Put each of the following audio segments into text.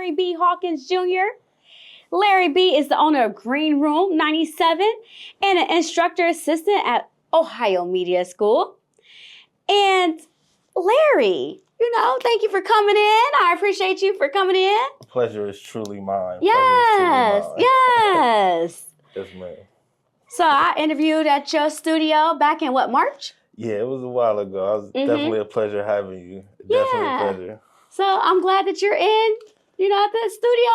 Larry B. Hawkins Jr. Larry B. is the owner of Green Room 97 and an instructor assistant at Ohio Media School. And Larry, thank you for coming in. I appreciate you for coming in. The pleasure is truly mine. Yes, yes. Yes, ma'am. So I interviewed at your studio back in March? Yeah, it was a while ago. It was definitely a pleasure having you. Definitely a pleasure. So I'm glad that you're in, at the studio,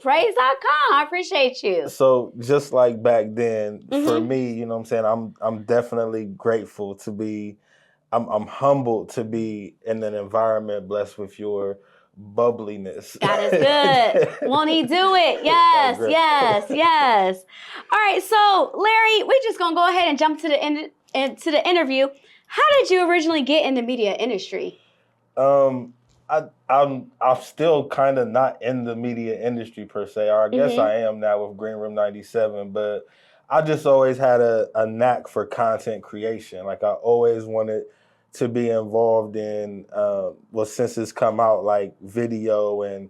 1580topraise.com. I appreciate you. So just like back then, for me, I'm definitely grateful to be, I'm humbled to be in an environment blessed with your bubbliness. God is good. Won't he do it? Yes, yes. All right, so Larry, we're just gonna go ahead and jump to the interview. How did you originally get in the media industry? I'm still kind of not in the media industry per se, or I guess I am now with Green Room 97, but I just always had a knack for content creation. Like I always wanted to be involved in, since it's come out, like video, and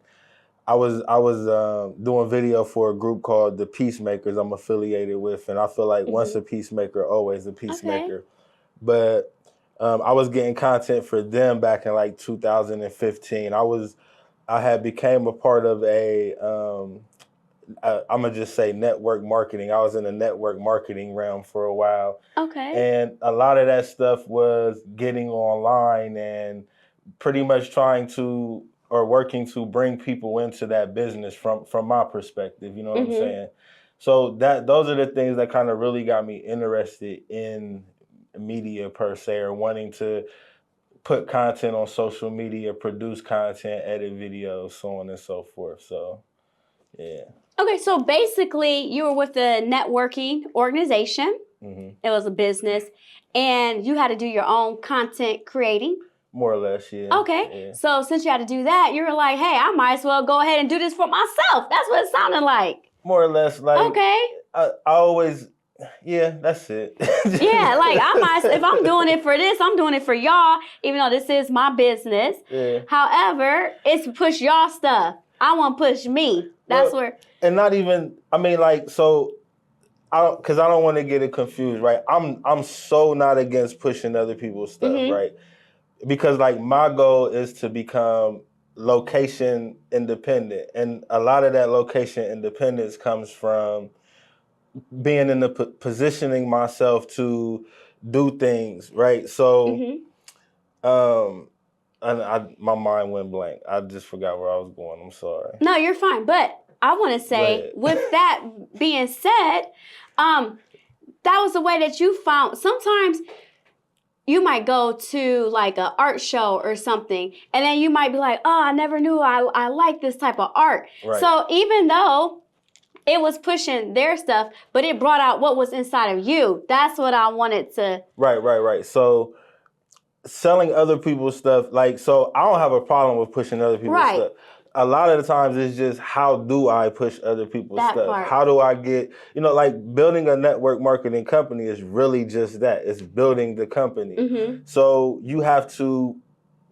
I was doing video for a group called the Peacemakers I'm affiliated with, and I feel like once a peacemaker, always a peacemaker. Okay. But I was getting content for them back in like 2015. I had became a part of I'm gonna just say network marketing. I was in the network marketing realm for a while. Okay. And a lot of that stuff was getting online and pretty much working to bring people into that business from my perspective, you know what I'm saying? So those are the things that kind of really got me interested in media per se, or wanting to put content on social media, produce content, edit videos, so on and so forth. So, yeah. Okay, so basically you were with the networking organization. It was a business, and you had to do your own content creating. More or less, yeah. Okay, yeah. So since you had to do that, you were like, hey, I might as well go ahead and do this for myself. That's what it sounded like. More or less, like, okay. I always, yeah, that's it. Yeah, like if I'm doing it for this, I'm doing it for y'all, even though this is my business. Yeah. However, it's push y'all stuff. I want to push me. That's where. And not even, because I don't want to get it confused, right? I'm so not against pushing other people's stuff, right? Because like my goal is to become location independent, and a lot of that location independence comes from being in the positioning myself to do things, right? So, my mind went blank. I just forgot where I was going. I'm sorry. No, you're fine. But I want to say, with that being said, that was the way that you found. Sometimes you might go to like an art show or something, and then you might be like, oh, I never knew I like this type of art. Right. So even though it was pushing their stuff, but it brought out what was inside of you. That's what I wanted to. Right. So selling other people's stuff, so I don't have a problem with pushing other people's stuff. A lot of the times it's just, how do I push other people's stuff? Part. How do I get, like building a network marketing company is really just that. It's building the company. So you have to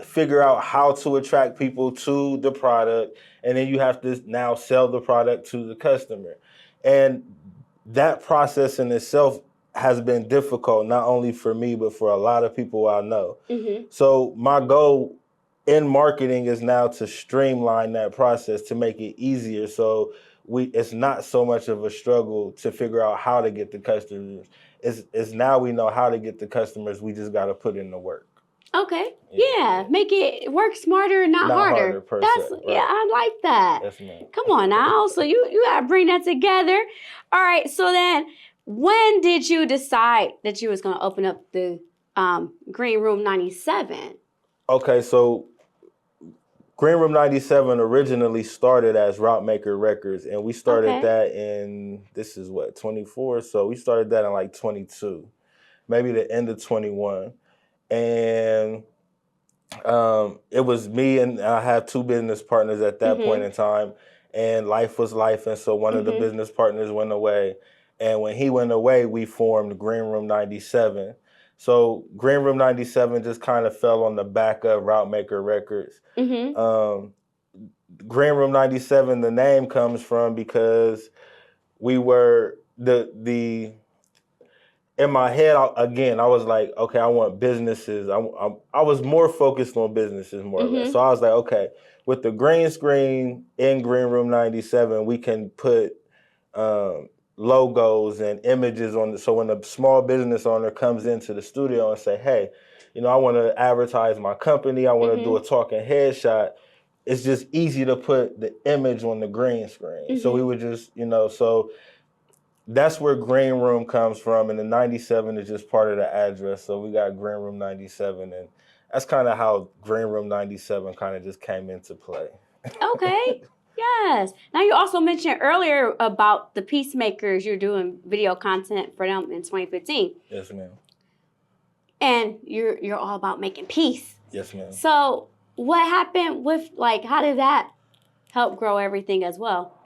figure out how to attract people to the product, and then you have to now sell the product to the customer. And that process in itself has been difficult, not only for me, but for a lot of people I know. So my goal in marketing is now to streamline that process, to make it easier, so it's not so much of a struggle to figure out how to get the customers. It's now we know how to get the customers, we just got to put in the work. Okay. Yeah. Make it work smarter, not harder. Per se, right. Yeah, I like that. Yes, ma'am. Come on now. So you got to bring that together. All right. So then, when did you decide that you was going to open up the Green Room 97? Okay, so Green Room 97 originally started as Route Maker Records, and we started that in, this is what, 24? So we started that in like 22, maybe the end of 21. And it was me, and I had two business partners at that point in time, and life was life, and so one of the business partners went away. And when he went away, we formed Green Room 97. So Green Room 97 just kind of fell on the back of Route Maker Records. Green Room 97, the name comes from because we were in my head, I was like, okay, I want businesses. I was more focused on businesses, more or less. So I was like, okay, with the green screen in Green Room 97, we can put logos and images on. So when a small business owner comes into the studio and say, hey, I want to advertise my company, I want to do a talking headshot, it's just easy to put the image on the green screen. So we would just, so that's where Green Room comes from, and the 97 is just part of the address. So we got Green Room 97, and that's kind of how Green Room 97 kind of just came into play. Okay. Yes. Now, you also mentioned earlier about the Peacemakers. You're doing video content for them in 2015. Yes, ma'am. And you're all about making peace. Yes, ma'am. So what happened with, how did that help grow everything as well?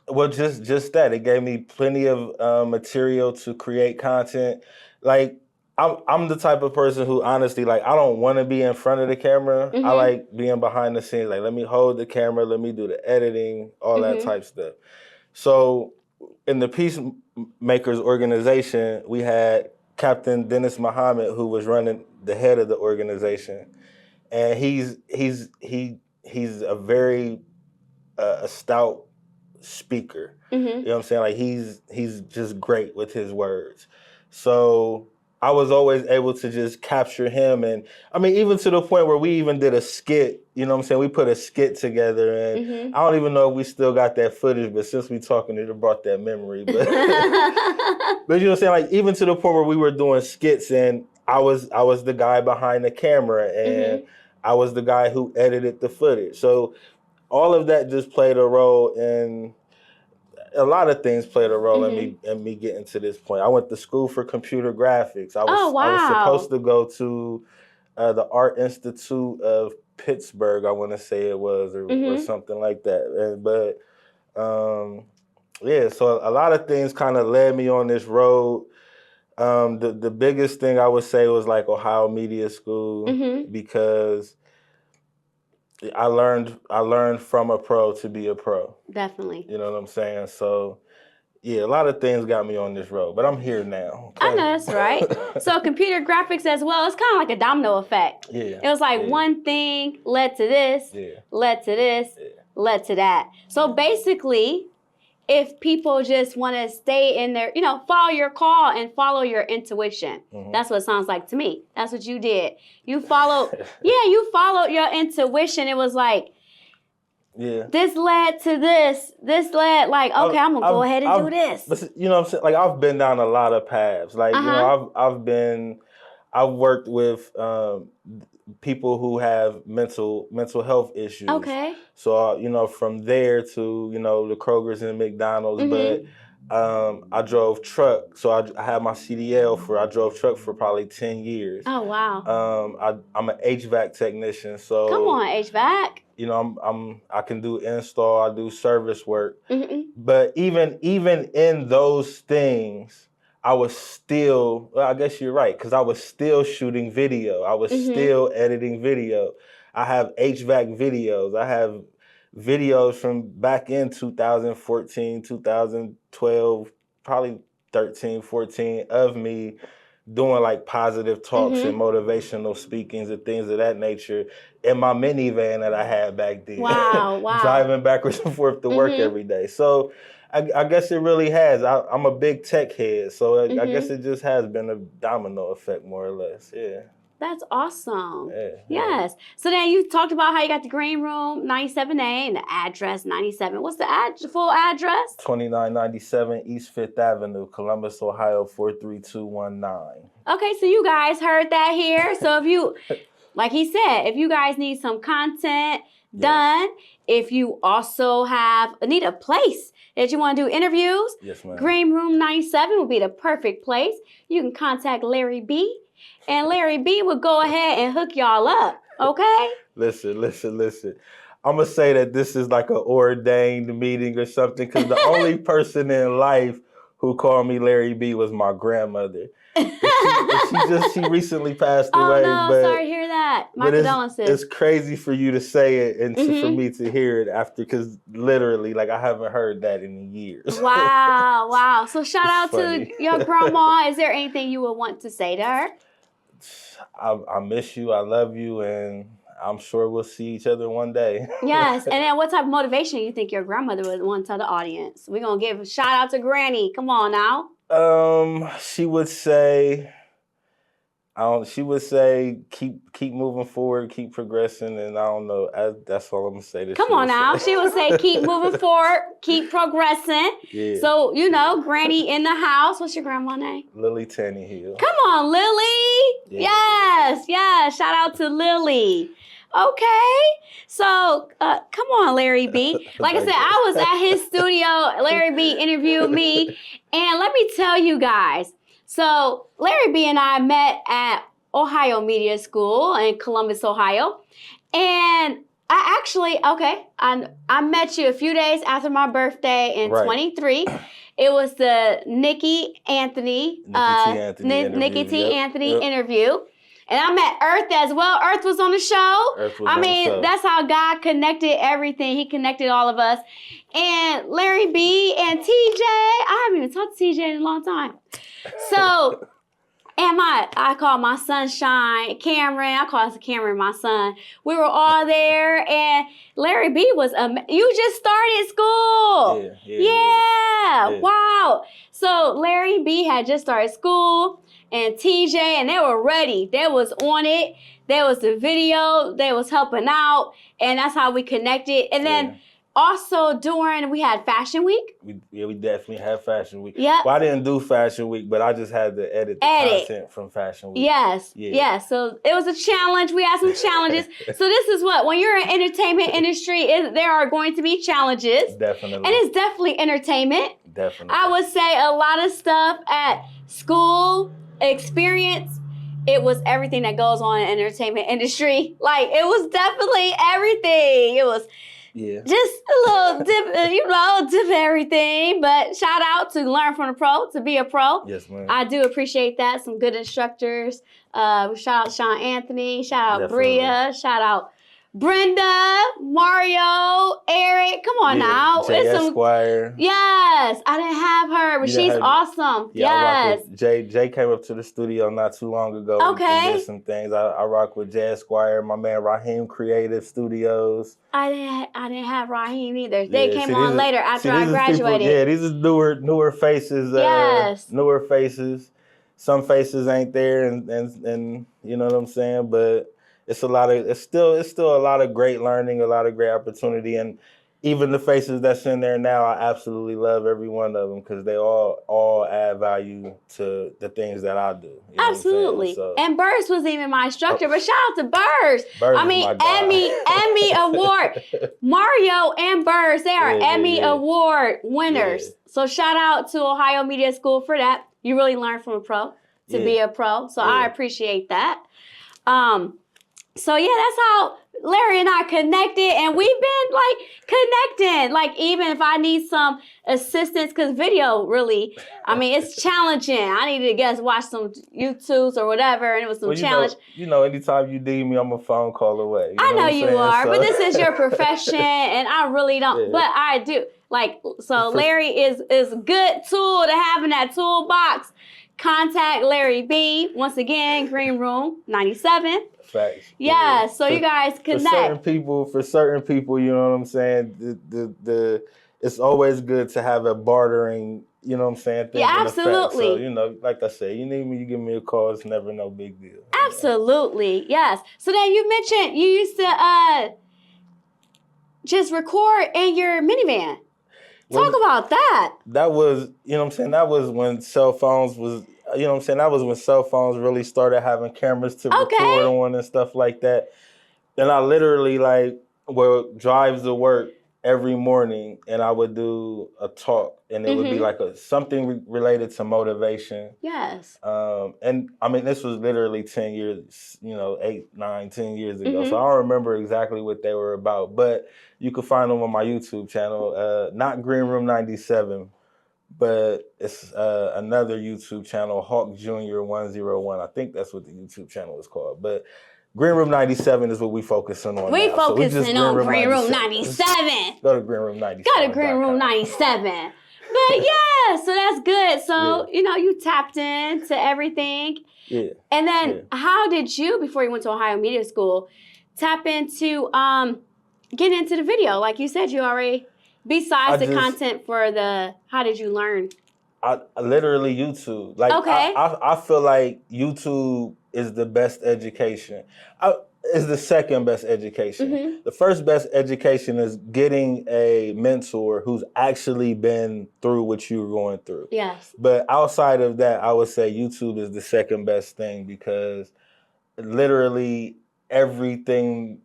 Well, just that. It gave me plenty of material to create content. Like, I'm the type of person who honestly, I don't want to be in front of the camera. I like being behind the scenes. Like, let me hold the camera, let me do the editing, all that type stuff. So in the Peacemakers organization, we had Captain Dennis Muhammad, who was running the head of the organization. And he's a very a stout speaker. You know what I'm saying? Like, he's just great with his words. So I was always able to just capture him. And I mean, even to the point where we even did a skit, you know what I'm saying? We put a skit together, and I don't even know if we still got that footage, but since we talking, it brought that memory. But, but you know what I'm saying? Like, even to the point where we were doing skits, and I was the guy behind the camera, and I was the guy who edited the footage. So all of that just played a role in, a lot of things played a role in me getting to this point. I went to school for computer graphics. I was supposed to go to the Art Institute of Pittsburgh, I want to say it was, or something like that. But so a lot of things kind of led me on this road. The biggest thing I would say was Ohio Media School, because I learned from a pro to be a pro. Definitely. You know what I'm saying? So, yeah, a lot of things got me on this road, but I'm here now. Okay? I know that's right. So computer graphics as well, it's kind of like a domino effect. Yeah. It was one thing led to this, led to this, led to that. So basically, if people just want to stay in their, follow your call and follow your intuition. That's what it sounds like to me. That's what you did. You followed, you followed your intuition. It was this led to this. This led okay, I'm going to go ahead and do this. But you know what I'm saying? I've been down a lot of paths. I've worked with people who have mental health issues. Okay. So, from there to, the Krogers and McDonald's, but I drove truck. So I had my CDL I drove truck for probably 10 years. Oh, wow. I'm an HVAC technician. So come on, HVAC. I can do install, I do service work. But even in those things, I was still, I guess you're right, because I was still shooting video. I was still editing video. I have HVAC videos. I have videos from back in 2014, 2012, probably 13, 14, of me doing positive talks and motivational speakings and things of that nature in my minivan that I had back then. Wow. Driving backwards and forth to work every day. So I guess it really has. I'm a big tech head, so I guess it just has been a domino effect, more or less. Yeah. That's awesome. Yeah. Yes. So then you talked about how you got the Green Room 97A and the address 97. What's the full address? 2997 East 5th Avenue, Columbus, Ohio 43219. Okay, so you guys heard that here. So if you, like he said, if you guys need some content done, if you also need a place that you want to do interviews, yes, ma'am. Green Room 97 will be the perfect place. You can contact Larry B. And Larry B will go ahead and hook y'all up, okay? Listen. I'm going to say that this is like an ordained meeting or something, because the only person in life who called me Larry B was my grandmother. She recently passed away. Oh, no, sorry to hear that. that. My But condolences. it's crazy for you to say it and for me to hear it after, because literally, like, I haven't heard that in years. Wow, wow. So shout out funny. to your grandma. Is there anything you would want to say to her? I miss you. I love you, and I'm sure we'll see each other one day. Yes. And then what type of motivation you think your grandmother would want to the audience? We're going to give a shout out to Granny. Come on now. She would say, she would say, keep moving forward, keep progressing, and I don't know. That's all I'm gonna say. Come on now. She would say, keep moving forward, keep progressing. Yeah. So, Granny in the house. What's your grandma's name? Lily Tannehill. Come on, Lily. Yeah. Yes. Shout out to Lily. Okay. So, come on, Larry B. Like I said, I was at his studio. Larry B interviewed me. And let me tell you guys. So, Larry B and I met at Ohio Media School in Columbus, Ohio. And I met you a few days after my birthday in 23. It was the Nikki T. Anthony interview. And I met Earth as well. Earth was on the show. That's how God connected everything. He connected all of us. And Larry B and TJ, I haven't even talked to TJ in a long time. So, and I call my sunshine Cameron. I call Cameron my son. We were all there, and Larry B was you just started school. Yeah. Wow. So Larry B had just started school, and TJ, and they were ready. They was on it. There was the video. They was helping out, and that's how we connected. And then also we had Fashion Week. We definitely had Fashion Week. Yeah. Well, I didn't do Fashion Week, but I just had to edit the content from Fashion Week. Yes. Yes. So it was a challenge. We had some challenges. So this is when you're in entertainment industry, there are going to be challenges. Definitely. And it's definitely entertainment. Definitely. I would say a lot of stuff at school, experience, it was everything that goes on in the entertainment industry. Like, it was definitely everything. It was just a little dip everything. But shout out to Learn from the Pro, to be a pro. Yes, ma'am. I do appreciate that. Some good instructors. Shout out Sean Anthony. Shout out Bria. Shout out Brenda, Mario, Eric. Come on now. Jay Esquire. Yes, I didn't have her, but she's awesome. I rock with Jay. Jay came up to the studio not too long ago. Okay. And did some things. I rock with Jay Esquire, my man Raheem Creative Studios. I didn't have Raheem either. They came on later after I graduated. These is newer faces. Newer faces. Some faces ain't there, and you know what I'm saying, but. It's still a lot of great learning, a lot of great opportunity, and even the faces that's in there now, I absolutely love every one of them because they all add value to the things that I do. You know absolutely. So, and Burrs was even my instructor, but shout out to Burrs. Emmy Award. Mario and Burrs, they are Emmy Award winners. Yeah. So shout out to Ohio Media School for that. You really learn from a pro to be a pro. So I appreciate that. So yeah, that's how Larry and I connected, and we've been connecting. Like, even if I need some assistance, because video really, it's challenging. I needed to watch some YouTubes or whatever, and it was some challenge. Anytime you need me, I'm a phone call away. I know you are, but this is your profession, and I really don't. But I do. Larry is a good tool to have in that toolbox. Contact Larry B. Once again, Green Room 97. Facts. Yeah, so you guys connect. For certain people, you know what I'm saying? It's always good to have a bartering, you know what I'm saying? Absolutely. So, like I said, you need me, you give me a call, it's never no big deal. Absolutely, yes. So then you mentioned you used to just record in your minivan. Talk about that. That was, that was when cell phones was, that was when cell phones really started having cameras to record on and stuff like that. And I literally drives to work every morning, and I would do a talk, and it would be something related to motivation. Yes. And this was literally 10 years, 8, 9, 10 years ago. So I don't remember exactly what they were about, but you can find them on my YouTube channel, not Green Room 97, but it's another YouTube channel, Hawkins Jr. 101. I think that's what the YouTube channel is called. But Green Room 97 is what we focusing on. We now. focusing on Green Room 97. Go to Green Room 97. Go to Green Room 97. But yeah, so that's good. So, you tapped into everything. Yeah. And then how did you, before you went to Ohio Media School, tap into getting into the video? Like you said, you already, besides the content for how did you learn? I literally YouTube. Like, okay. I feel like YouTube is the best education. Is the second best education. Mm-hmm. The first best education is getting a mentor who's actually been through what you were going through. Yes. But outside of that, I would say YouTube is the second best thing because literally everything,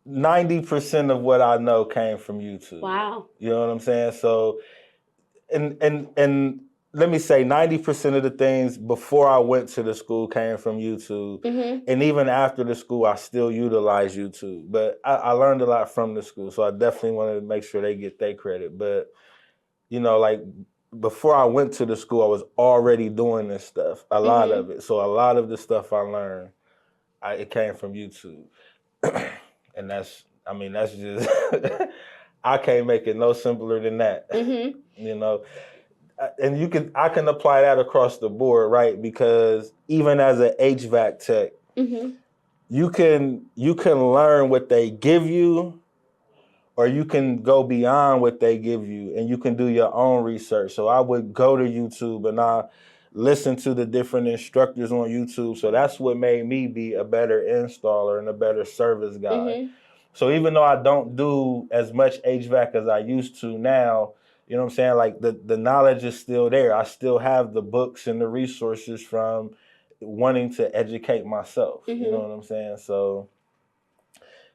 90% of what I know came from YouTube. Wow. You know what I'm saying? So, and let me say 90% of the things before I went to the school came from YouTube. Mm-hmm. And even after the school, I still utilize YouTube. But I learned a lot from the school. So I definitely wanted to make sure they get their credit. But, like before I went to the school, I was already doing this stuff, a lot of it. So a lot of the stuff I learned, it came from YouTube. And that's just, I can't make it no simpler than that, And I can apply that across the board, right? Because even as an HVAC tech, you can learn what they give you, or you can go beyond what they give you, and you can do your own research. So I would go to YouTube and I listen to the different instructors on YouTube. So that's what made me be a better installer and a better service guy. Mm-hmm. So even though I don't do as much HVAC as I used to now, you know what I'm saying? Like the knowledge is still there. I still have the books and the resources from wanting to educate myself. Mm-hmm. You know what I'm saying? So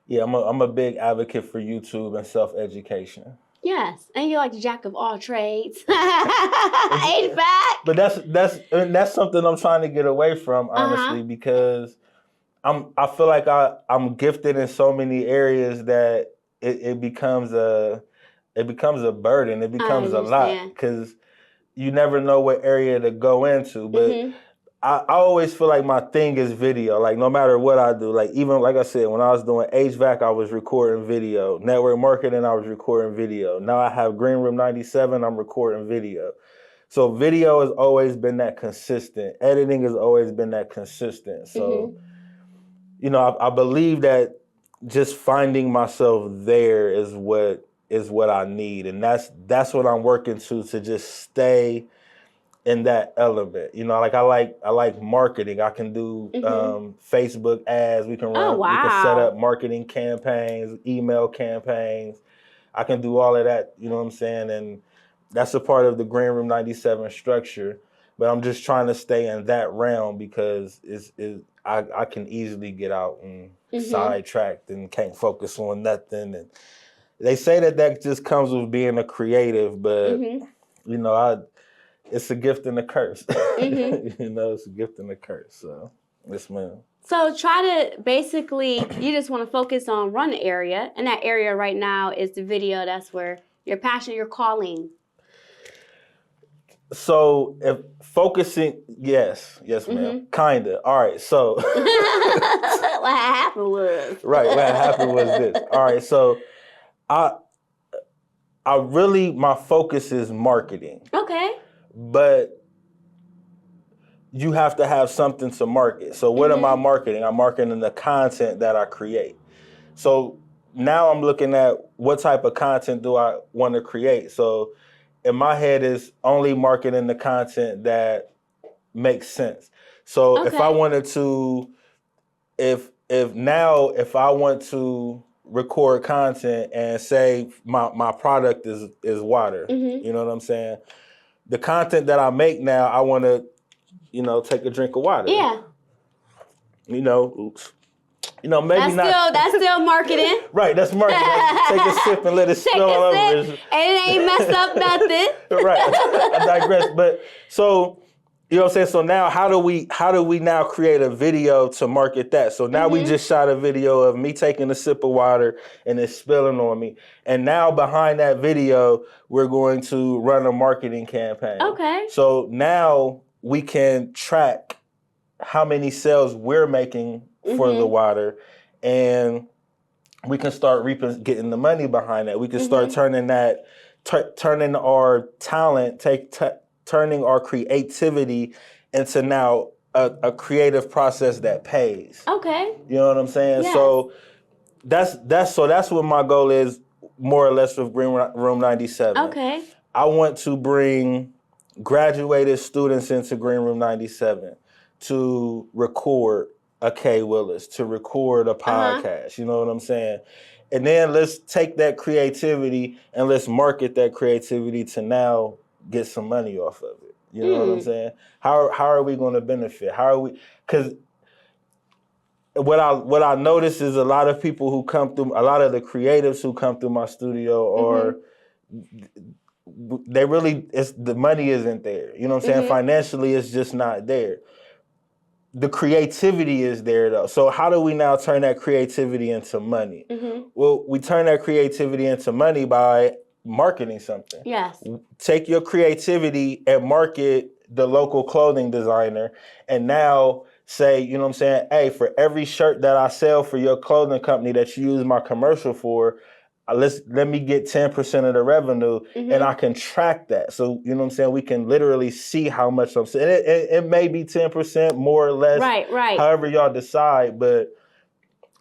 yeah, I'm a big advocate for YouTube and self-education. Yes, and you're like the jack of all trades. HVAC. But that's something I'm trying to get away from, honestly, because I feel like I'm gifted in so many areas that it becomes a burden. It becomes a lot because you never know what area to go into. But I always feel like my thing is video. Like no matter what I do, like even like I said, when I was doing HVAC, I was recording video. Network marketing, I was recording video. Now I have Green Room 97, I'm recording video. So video has always been that consistent. Editing has always been that consistent. So, I believe that just finding myself there is what I need. And that's what I'm working to just stay in that element. Like I like marketing. I can do Facebook ads. We can run, we can set up marketing campaigns, email campaigns. I can do all of that, you know what I'm saying? And that's a part of the Green Room 97 structure. But I'm just trying to stay in that realm because I can easily get out and sidetracked and can't focus on nothing. And they say that just comes with being a creative, but it's a gift and a curse. It's a gift and a curse. So, yes, ma'am. So try to basically, you just want to focus on one area, and that area right now is the video. That's where your passion, your calling. So if focusing, yes, ma'am, kinda. All right, so what happened was what happened was this. All right, so I really my focus is marketing. Okay. But you have to have something to market. So what am I marketing? I'm marketing the content that I create. So now I'm looking at what type of content do I want to create. So in my head is only marketing the content that makes sense. So if I wanted to, if I want to record content and say my product is water, you know what I'm saying? The content that I make now, I want to, take a drink of water. Yeah. Oops. Maybe that's still marketing. Right, that's marketing. Take a sip and let it spill all over. And it ain't messed up nothing. Right, I digress. But so, you know what I'm saying? So now how do we now create a video to market that? So now we just shot a video of me taking a sip of water and it's spilling on me. And now behind that video, we're going to run a marketing campaign. Okay. So now we can track how many sales we're making for the water, and we can start getting the money behind that. We can start turning that, turning our talent, turning our creativity into now a creative process that pays. Okay. You know what I'm saying? Yes. So that's what my goal is, more or less, with Green Room 97. Okay. I want to bring graduated students into Green Room 97 to record a Kay Willis, to record a podcast. You know what I'm saying? And then let's take that creativity and let's market that creativity to now get some money off of it. You know what I'm saying? How are we going to benefit? How are we? Because what I notice is a lot of people who come through, a lot of the creatives who come through my studio, or they really, the money isn't there. You know what I'm saying? Financially, it's just not there. The creativity is there, though. So how do we now turn that creativity into money? Well, we turn that creativity into money by marketing something. Yes. Take your creativity and market the local clothing designer, and now say, you know what I'm saying, hey, for every shirt that I sell for your clothing company that you use my commercial for, let me get 10% of the revenue, and I can track that. So, you know what I'm saying, we can literally see how much I'm saying. It may be 10%, more or less, right. however y'all decide. But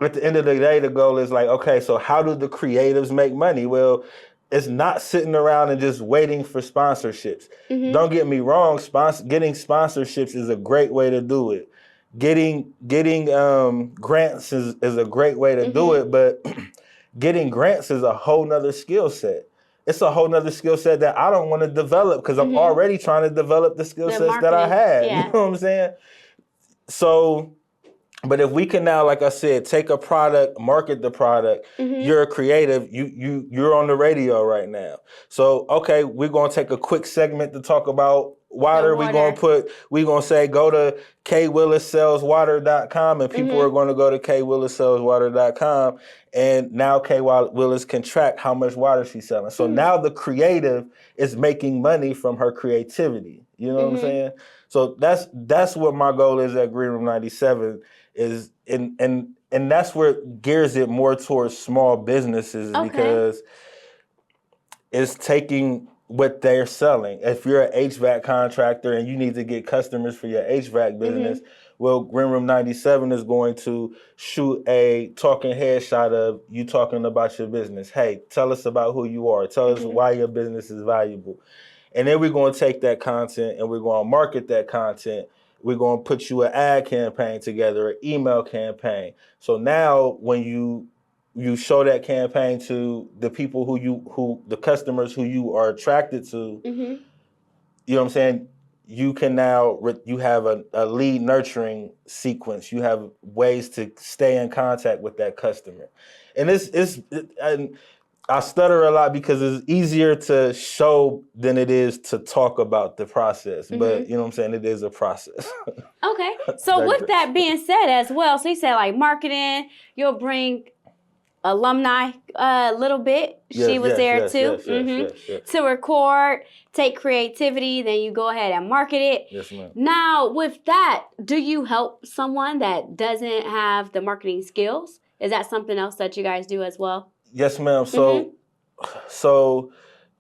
at the end of the day, the goal is like, okay, so how do the creatives make money? Well, it's not sitting around and just waiting for sponsorships. Don't get me wrong, getting sponsorships is a great way to do it. Getting grants is a great way to do it, but getting grants is a whole nother skill set. It's a whole nother skill set that I don't want to develop, because I'm already trying to develop the skill sets that I had. Yeah. You know what I'm saying? So, but if we can now, like I said, take a product, market the product, you're a creative, you're on the radio right now. So, okay, we're going to take a quick segment to talk about water. We're going to say, go to kaywillissellswater.com, and people are going to go to kaywillissellswater.com, and now Kay Willis can track how much water she's selling. So now the creative is making money from her creativity. You know what I'm saying? So that's what my goal is at Green Room 97, is, and that's where it gears it more towards small businesses, because it's taking what they're selling. If you're an HVAC contractor and you need to get customers for your HVAC business, well, Green Room 97 is going to shoot a talking headshot of you talking about your business. Hey, tell us about who you are. Tell us why your business is valuable. And then we're going to take that content and we're going to market that content. We're going to put you an ad campaign together, an email campaign. So now when you show that campaign to the people who the customers who you are attracted to, you know what I'm saying? You can now, you have a lead nurturing sequence. You have ways to stay in contact with that customer. And I stutter a lot because it's easier to show than it is to talk about the process. But you know what I'm saying? It is a process. Okay. So with that being said as well, so you said like marketing, you'll bring alumni a little bit. She was there too. Yes. To record, take creativity, then you go ahead and market it. Yes, ma'am. Now with that, do you help someone that doesn't have the marketing skills? Is that something else that you guys do as well? Yes, ma'am. So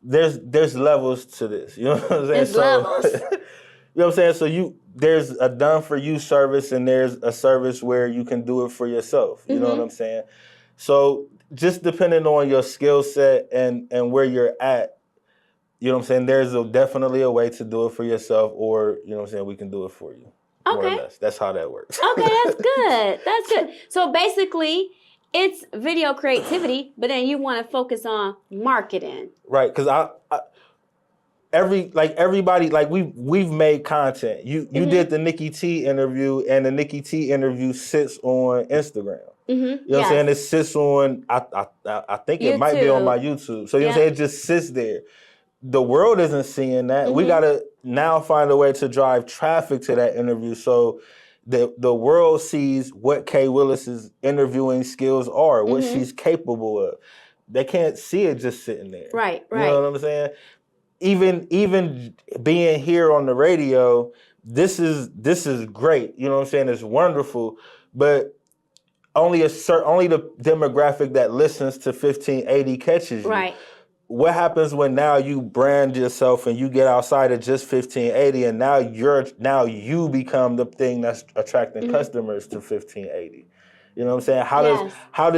there's levels to this. You know what I'm saying? There's levels. You know what I'm saying? So there's a done for you service, and there's a service where you can do it for yourself. You know what I'm saying? So just depending on your skill set and where you're at, you know what I'm saying, there's definitely a way to do it for yourself, or, you know what I'm saying, we can do it for you. More or less. That's how that works. Okay, that's good. That's good. So basically, it's video creativity, but then you want to focus on marketing. Right, because everybody, we've made content. You did the Nikki T interview, and the Nikki T interview sits on Instagram. You know what I'm saying? It sits on, I think it might be on my YouTube. So you know what I'm saying? It just sits there. The world isn't seeing that. We got to now find a way to drive traffic to that interview, so the world sees what Kay Willis's interviewing skills are, what she's capable of. They can't see it just sitting there. Right. You know what I'm saying? Even being here on the radio, this is great. You know what I'm saying? It's wonderful. But only the demographic that listens to 1580 catches you. Right. What happens when now you brand yourself and you get outside of just 1580 and now you become the thing that's attracting customers to 1580? You know what I'm saying? How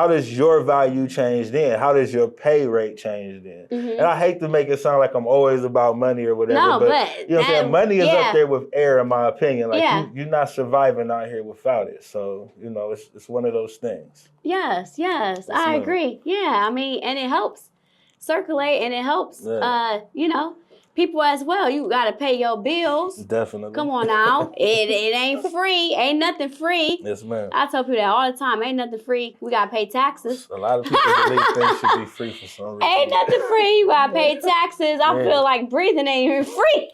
does your value change then? How does your pay rate change then? And I hate to make it sound like I'm always about money or whatever, No, but you know what I'm saying? Money is up there with air, in my opinion. Like you're not surviving out here without it. So, you know, it's one of those things. Yes, I agree. Yeah, I mean, and it helps circulate and it helps, you know, people as well. You got to pay your bills. Definitely. Come on now. It ain't free. Ain't nothing free. Yes, ma'am. I tell people that all the time. Ain't nothing free. We got to pay taxes. A lot of people believe things should be free for some reason. Ain't nothing free. You got to pay taxes. I feel like breathing ain't even free.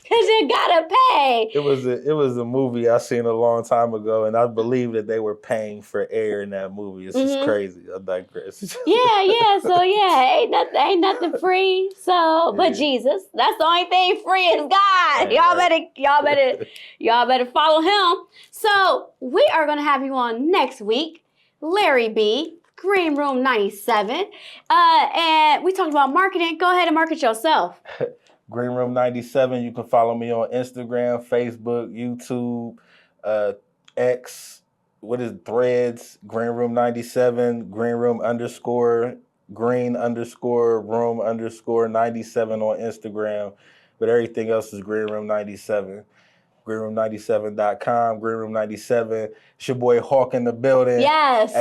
Because you got to pay. It was a movie I seen a long time ago, and I believe that they were paying for air in that movie. It's just crazy. I digress. Yeah. So ain't nothing free. So, but Jesus, that's the only thing free is God. Y'all better follow him. So we are gonna have you on next week, Larry B, Green Room 97, and we talked about marketing. Go ahead and market yourself. Green Room 97. You can follow me on Instagram, Facebook, YouTube, X. What is Threads? Green Room 97. Green Room _Green _Room _97 on Instagram. But everything else is Green Room 97. GreenRoom97.com. Green Room 97. It's your boy Hawk in the building. Yes.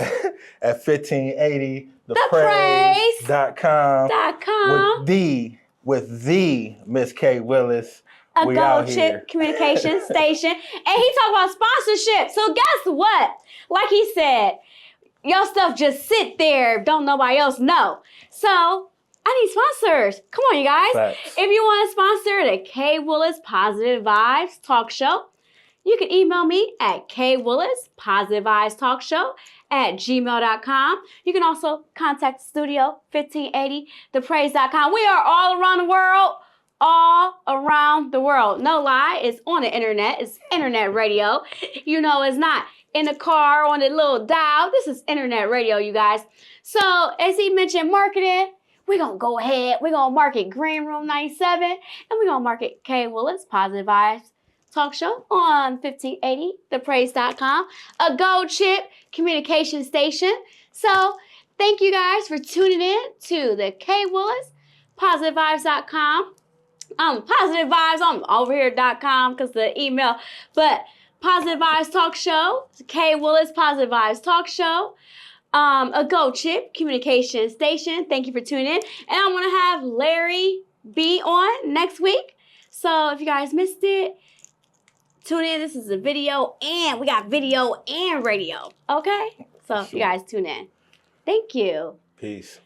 At 1580 thepraise.com. With the Miss Kay Willis. A Gold Chip communication station. And he talked about sponsorship. So guess what? Like he said, your stuff just sit there. Don't nobody else know. So I need sponsors. Come on, you guys. Facts. If you want to sponsor the Kay Willis Positive Vibes Talk Show, you can email me at kaywillispositivevibestockshow@gmail.com. You can also contact the studio, 1580thepraise.com. We are all around the world. All around the world. No lie, it's on the internet. It's internet radio. You know, it's not in the car on the little dial. This is internet radio, you guys. So, as he mentioned marketing, we're going to go ahead. We're going to market Green Room 97, and we're going to market Kay Willis Positive Vibes Talk Show on 1580thepraise.com, a Gold Chip communication station. So, thank you guys for tuning in to the Kay Willis PositiveVibes.com. Positive Vibes on overhere.com because the email, but Positive Vibes Talk Show, Kay Willis Positive Vibes Talk Show, a Gold Chip communication station. Thank you for tuning in. And I'm going to have Larry B on next week. So if you guys missed it, tune in. This is a video, and we got video and radio. Okay? So you guys tune in. Thank you. Peace.